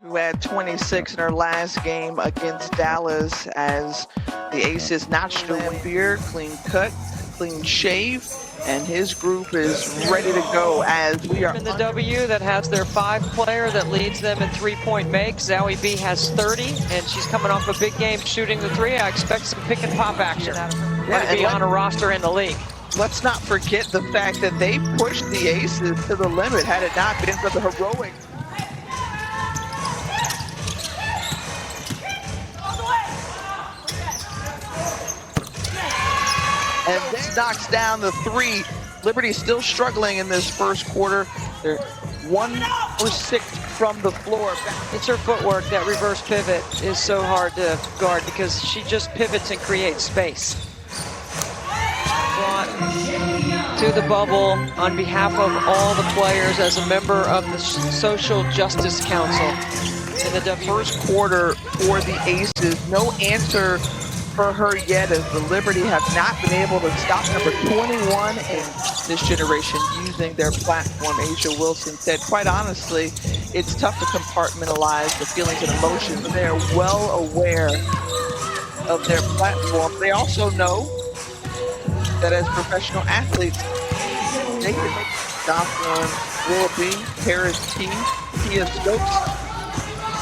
who had 26 in her last game against Dallas, as the Aces notched a win here, clean cut, clean shave, and his group is ready to go as we are in the W that has their 5 player that leads them in 3-point makes. Zoe B has 30, and she's coming off a big game shooting the 3. I expect some pick and pop action. To be on a roster in the league. Let's not forget the fact that they pushed the Aces to the limit had it not been for the heroic. And this knocks down the 3. Liberty still struggling in this first quarter. They're 1 for 6 from the floor. It's her footwork. That reverse pivot is so hard to guard because she just pivots and creates space. Brought to the bubble on behalf of all the players as a member of the Social Justice Council in the first quarter for the Aces. No answer for her yet, as the Liberty have not been able to stop number 21 in this generation using their platform. Asia Wilson said, quite honestly, it's tough to compartmentalize the feelings and emotions. They're well aware of their platform. They also know that as professional athletes, they can make Jocelyn Willoughby, Paris T, Tia Stokes,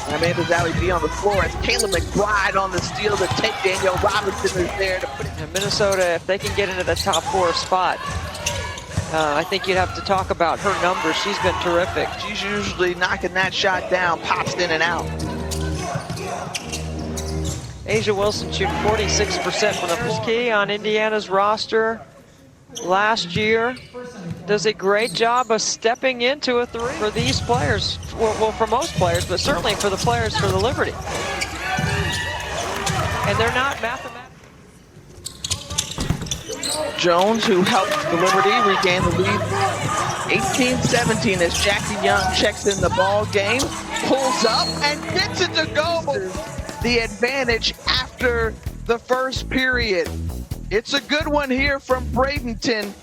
and Amanda Zally B on the floor as Kayla McBride on the steal to take. Danielle Robinson is there to put it. And Minnesota, if they can get into the top 4 spot, I think you'd have to talk about her numbers. She's been terrific. She's usually knocking that shot down, pops in and out. Asia Wilson shooting 46% from the first key on Indiana's roster last year. Does a great job of stepping into a 3 for these players. Well, for most players, but certainly for the players for the Liberty. And they're not mathematically. Jones, who helped the Liberty regain the lead 18-17 as Jackie Young checks in the ball game, pulls up and gets it to go. The advantage after the first period. It's a good one here from Bradenton.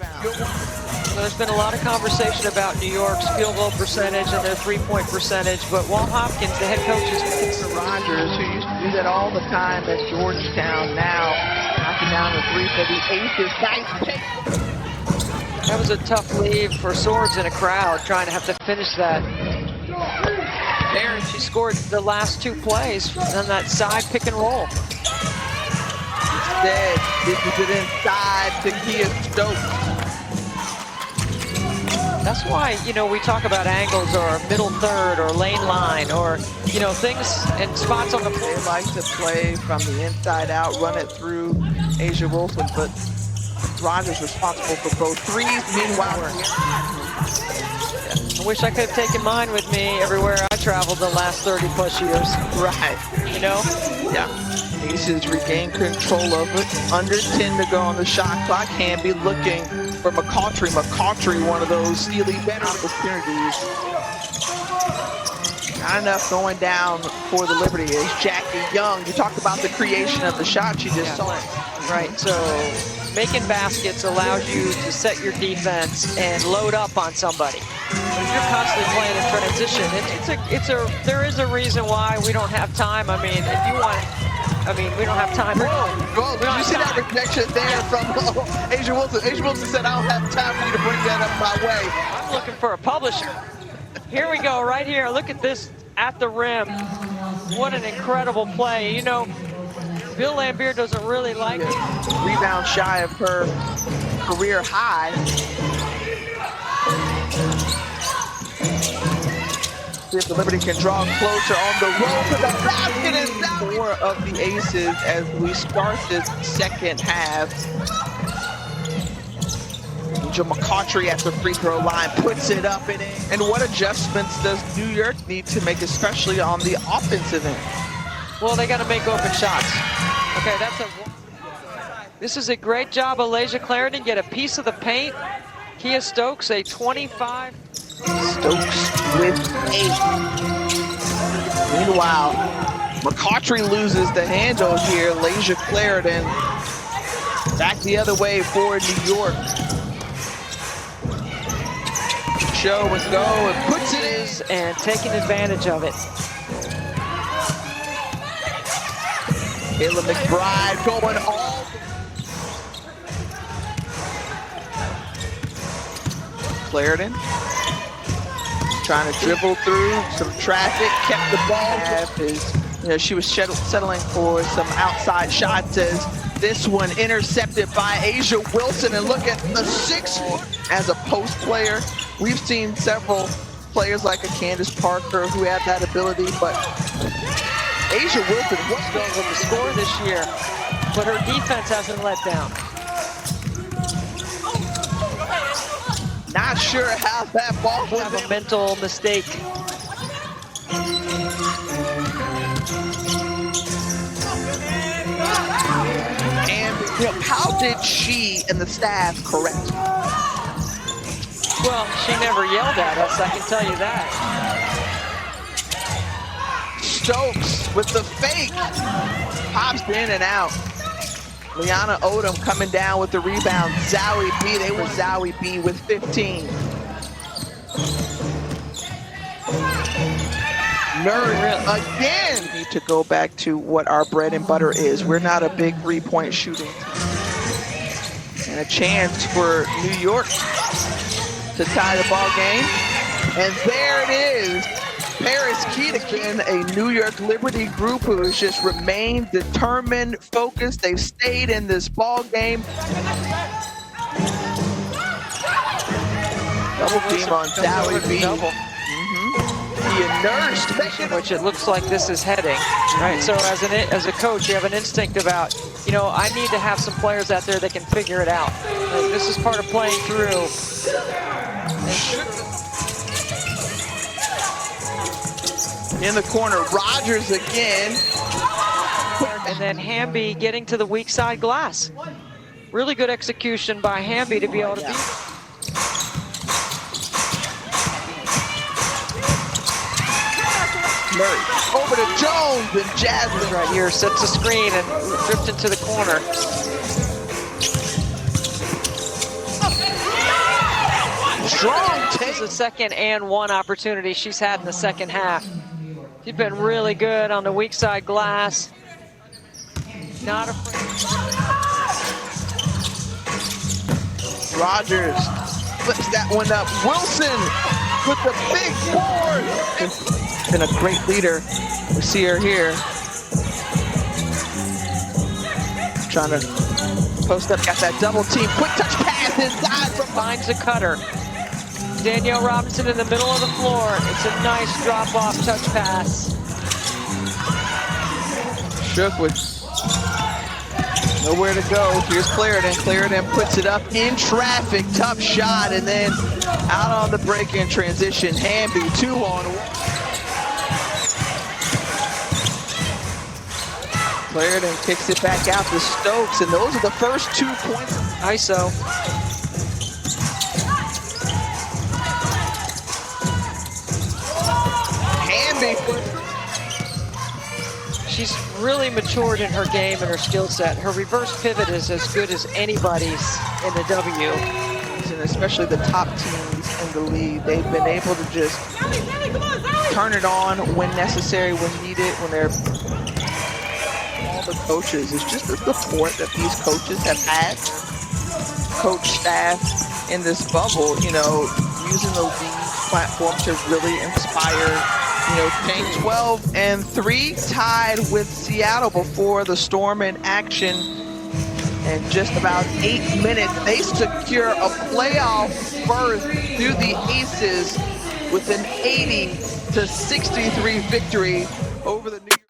There's been a lot of conversation about New York's field goal percentage and their 3-point percentage, but Walt Hopkins, the head coach, is Mr. Rogers, who used to do that all the time at Georgetown, now knocking down the 3 for the Aces. Nice. That was a tough leave for Swords in a crowd, trying to have to finish that. There, she scored the last 2 plays on that side pick and roll. Instead, this is it inside to Kia Stokes. That's why, you know, we talk about angles or middle third or lane line or, you know, things and spots on the floor. They like to play from the inside out, run it through Asia Wilson, but Rogers responsible for both 3s. Meanwhile, I wish I could have taken mine with me everywhere I traveled the last 30+ years. Right. You know? Yeah. Aces regain control of it. Under 10 to go on the shot clock. Hamby looking for McCautry. McCautry, one of those steely better opportunities. Not enough going down for the Liberty is Jackie Young. You talked about the creation of the shot she just saw. Right, so making baskets allows you to set your defense and load up on somebody. If you're constantly playing in transition, there is a reason why we don't have time. I mean, if you want, we don't have time. Whoa, did you see that rejection there from Asia Wilson? Asia Wilson said, I don't have time for you to bring that up my way. I'm looking for a publisher. Here we go, right here. Look at this at the rim. What an incredible play. You know, Bill Lambier doesn't really like it. Rebound shy of her career high. See if the Liberty can draw closer on the road to the basket, and down 4 of the Aces as we start this second half. Angel McCautry at the free throw line puts it up and in. And what adjustments does New York need to make, especially on the offensive end? Well, they got to make open shots. Okay, this is a great job of Lasia Clarendon. Get a piece of the paint. Kia Stokes, a 25. Stokes with 8. Meanwhile, McCautry loses the handle here. Lasia Clarendon back the other way for New York. Show and go and puts it in and taking advantage of it. Kayla McBride going all. Clarendon trying to dribble through some traffic, kept the ball. She was settling for some outside shots as this one intercepted by Asia Wilson. And look at the 6 as a post player. We've seen several players like a Candace Parker who have that ability, but Asia Wilson was going with the score this year, but her defense hasn't let down. Not sure how that ball was. Have a mental mistake. And how did she and the staff correct? Well, she never yelled at us, I can tell you that. Stokes with the fake, pops in and out. Liana Odom coming down with the rebound. Zowie B, they were Zowie B with 15. Nerd again. We need to go back to what our bread and butter is. We're not a big three-point shooting team. And a chance for New York to tie the ball game. And there it is. Paris Kedekin, a New York Liberty group who has just remained determined, focused. They've stayed in this ball game. Double team on Zowie B. Which it looks like this is heading, right? So as a coach, you have an instinct about, I need to have some players out there that can figure it out. Like, this is part of playing through. In the corner, Rogers again. And then Hamby getting to the weak side glass. Really good execution by Hamby to be able to beat. Murray over to Jones, and Jasmine right here sets a screen and drift into the corner. Strong take. This is the second and one opportunity she's had in the second half. She's been really good on the weak side glass. Not afraid. Rogers flips that one up. Wilson with the big board. Been a great leader. We see her here. Trying to post up, got that double team. Quick touch pass inside from finds a cutter. Danielle Robinson in the middle of the floor. It's a nice drop-off touch pass. Shook with nowhere to go. Here's Clarendon. Clarendon puts it up in traffic. Tough shot, and then out on the break-in transition. Hamby 2-on-1. Clarendon kicks it back out to Stokes, and those are the first 2 points. ISO. Hamby. She's really matured in her game and her skill set. Her reverse pivot is as good as anybody's in the W. And especially the top teams in the league, they've been able to just turn it on when necessary, when needed, when they're all the coaches. It's just the support that these coaches have had, coach staff in this bubble, using the league platform to really inspire. Paying 12-3, tied with Seattle before the Storm in action. In just about 8 minutes, they secure a playoff berth through the Aces with an 80-63 victory over the New York.